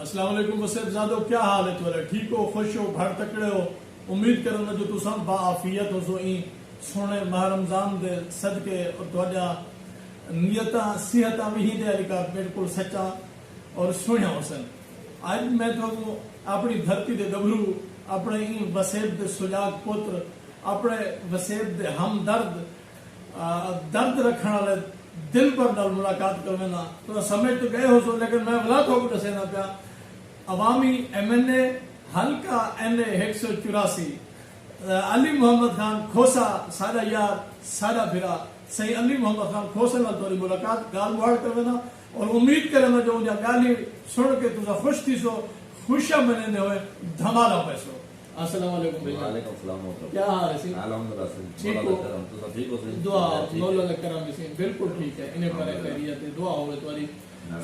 السلام علیکم وسیب زادو، کیا حال ہے تھوڑا؟ ٹھیک ہو، خوش ہو، بھر تکڑے ہو؟ امید کرنا جو تساں با عافیت ہو سو این سونے ماہ رمضان دے صدقے اور تہاڈا نیتاں صحتاں بھی ہی دے کا بالکل سچا اور سویا حسن. اج میں تو اپنی دھرتی دے گبرو، اپنے این وسیب دے سجاگ پتر، اپنے وسیب دے ہمدرد درد رکھنے والے دل پر نال ملاقات کرنا. تو سمجھ تو گئے ہو سو، لیکن میں ولا تو کو دسینا پیا عوامی ایم این اے حلقہ این اے 184 علی محمد خان کھوسا، سارا یار سارا بھرا صحیح علی محمد خان کھوسا نال تھوڑی ملاقات گال بڑھ کرنا اور امید کرنا جو ان گالی سن کے تسا خوش تھی سو، خوشیاں منانے ہوئے دھمالا پیسو. السلام علیکم بھائی. وعلیکم السلام. کیا حال ہے سی؟ الحمدللہ ٹھیک ہو؟ ٹھیک ہو؟ دعا مولا کا کرم سی بالکل ٹھیک ہے. انہیں پر خیریت دعا ہوے تمہاری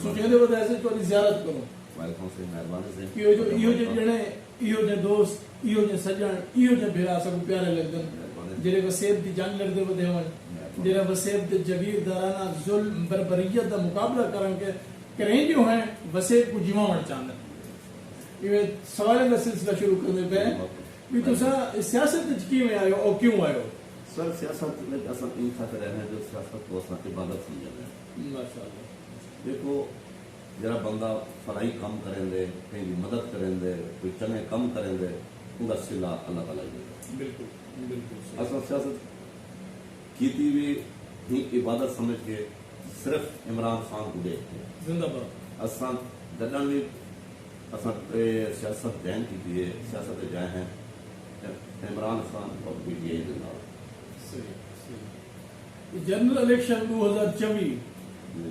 سوچے دے وجہ سے تمہاری زیارت کرو. وعلیکم السلام. مہربانی سے یہ جو جڑے یہ جو دوست یہ جو سجن یہ جو بھیرا سب پیارے لگدن جڑے وسیب دی جنگ لڑدے ودے ہون، جڑے وسیب دے جگیر دارانہ ظلم بربریت دا مقابلہ کرن کے کریں جو ہیں وسیب کو جیواون چاہندے. یہ سوال کا سلسلہ شروع کرنے پہ بھی تسا سیاست کی میں آئے ہو اور کیوں آئے ہو؟ سر سیاست میں اصل ان خاطر رہنا جو سیاست کو اصل عبادت سمجھا ہے. ماشاءاللہ. دیکھو جڑا بندہ فلائی کام کریں دے، کہیں بھی مدد کریں دے، کوئی چنگے کام کریں دے، ان کا صلہ اللہ تعالیٰ ہی. بالکل بالکل. اصل سیاست کیتی بھی ہی عبادت سمجھ کے صرف عمران خان کو دیکھ کے زندہ باد اصل جدن بھی اصل سیاست جائن کی دیے سیاست جائیں ہیں عمران خان اور پی ٹی آئی زندہ. جنرل الیکشن 2024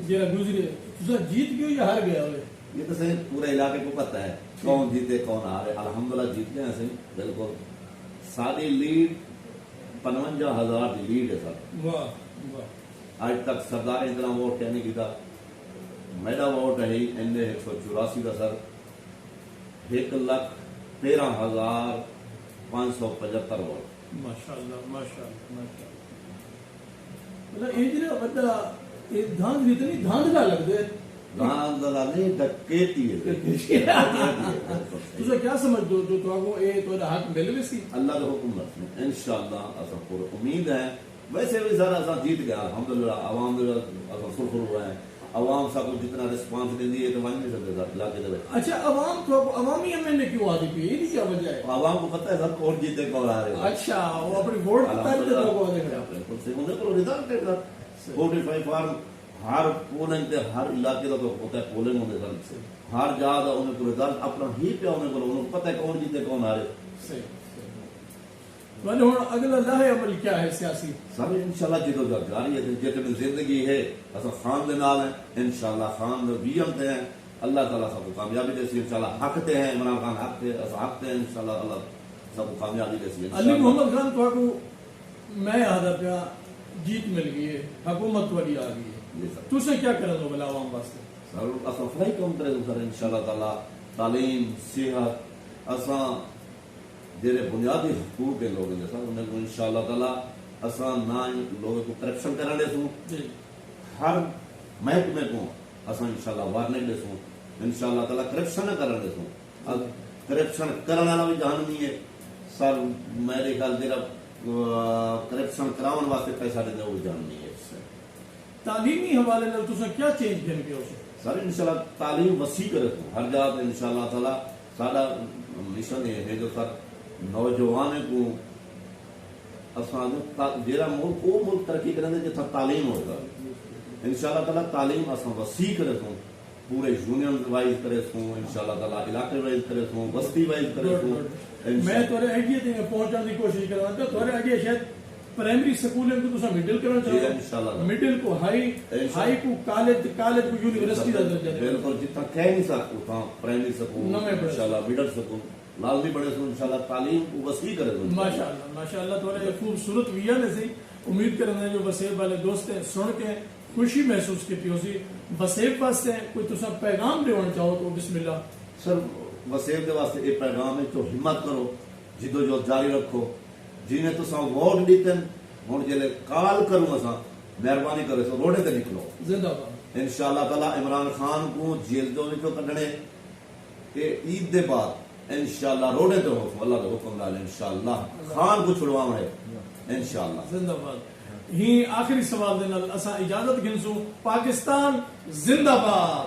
جرا گزرے تسا جیت گئے یا ہار گیا ہوئے؟ یہ تو صحیح پورے علاقے کو پتہ ہے کون جیتے کون ہارے. الحمدللہ جیت گئے ہیں صحیح بالکل. ساری لیڈ 55,000 کی لیڈ ہے سر. واہ واہ. آج تک سردار اتنا ووٹ کہنے کی تھا. میرا ووٹ ہے این اے 184 کا سر. 1,13,575 ووٹ. ماشاءاللہ ماشاءاللہ ماشاءاللہ. مطلب یہ جو بندہ یہ دھاندلی اتنی دھاندلا لگ دے دھاندلا نہیں ڈکیتی ہے. تسا کیا سمجھ دو جو تو آگو اے تو حق مل بھی سی اللہ کا حکم رکھنے انشاءاللہ اصل پورا امید ہے. ویسے بھی سارا اصل جیت گیا الحمدللہ. عوام اصل سرخر ہوا ہے. عوام سب کو جتنا رسپانس دے دیے تو مان نہیں سکتے سر علاقے دے. اچھا عوام تو عوامی ایم این اے کیوں آتی پی؟ یہ کیا وجہ ہے؟ عوام کو پتہ ہے سر کون جیتے کون آ رہے. اچھا وہ اپنی ووٹ کرتے تو کو دیکھ رہا بالکل صحیح. انہیں کو رزلٹ ہے سر 45 فارم ہر پولنگ تے ہر علاقے کا تو ہوتا ہے پولنگ ہونے سر ہر جا دا انہیں کو رزلٹ اپنا ہی پہ انہیں کو پتہ ہے کون جیتے کون آ رہے. صحیح. ولی ہوں اگلا لاہ عمل کیا ہے سیاسی؟ سر انشاءاللہ جدو جاری ہے جتنی زندگی ہے اصل خان دے نال ہے. انشاءاللہ خان دے بھی ہمتے ہیں. اللہ تعالیٰ سب کو کامیابی دے سی. انشاءاللہ حق تے ہیں عمران خان حق تے حق تے انشاءاللہ اللہ سب کو کامیابی دے سی. علی محمد خان تو کو میں یاد پیا جیت مل گئی ہے، حکومت والی آ گئی ہے. تو سے کیا کرنا ہو بلا عوام واسطے؟ سر اصل فلائی کام کرے تو سر انشاءاللہ تعالیٰ تعلیم صحت اصل جڑے بنیادی حقوق کے لوگ ہیں سر انہیں کو انشاءاللہ تعالیٰ اصل نہ لوگوں کو کرپشن کرنے سوں ہر محکمے کو اصل انشاءاللہ وارنے دے سوں. انشاءاللہ تعالیٰ کرپشن نہ کرنے سوں. کرپشن کرنے والا بھی جہنمی ہے سر. میرے خیال جڑا کرپشن کراون واسطے پیسہ دے وہ جہنمی ہے. تعلیمی حوالے نال تسا کیا چینج کرنے کے ہو سر انشاءاللہ تعلیم وسیع کرے تو ہر جگہ پہ انشاءاللہ تعالیٰ سارا مشن یہ ہے جو سر نوجوان کو جہاں ملک وہ ملک ترقی کریں گے جتنا تعلیم ہوگا. انشاءاللہ تعالیٰ تعلیم اصل وسیع کرے تو پورے یونین وائز کرے سوں انشاءاللہ تعالیٰ علاقے وائز کرے سوں بستی وائز کرے سوں. میں تھوڑے ایڈیا تے پہنچنے کی کوشش کر رہا تھا. تھوڑے ایڈیا شاید پرائمری سکول کو تسا مڈل کرنا چاہو مڈل کو ہائی کو کالج کو یونیورسٹی کا درجہ دے. بالکل جتنا کہہ نہیں سکتا تھا پرائمری سکول انشاءاللہ مڈل سکول لازمی بڑے سو انشاءاللہ تعلیم کو وسیع کرے تو ماشاءاللہ ماشاءاللہ. تھوڑے خوبصورت ویا نے سی. امید کرنا جو وسیب والے دوست ہیں سن کے خوشی محسوس کی سی. وسیب واسطے کوئی تسا پیغام دینا چاہو تو بسم اللہ. سر وسیب کے واسطے یہ پیغام ہے تو ہمت کرو جدو جو جاری رکھو. جنہیں تو ووٹ دیتے ہوں جی کال کروں اصا مہربانی کرے سو روڈے تے نکلو. زندہ باد. انشاءاللہ تعالیٰ عمران خان کو جیل جو کڈنے کہ عید دے بعد انشاءاللہ روڈے تے ہو اللہ دے حکم نال انشاءاللہ خان کو چھڑواوے انشاءاللہ. زندہ باد. ہی آخری سوال دے نال اساں اجازت گھنسوں. پاکستان زندہ باد.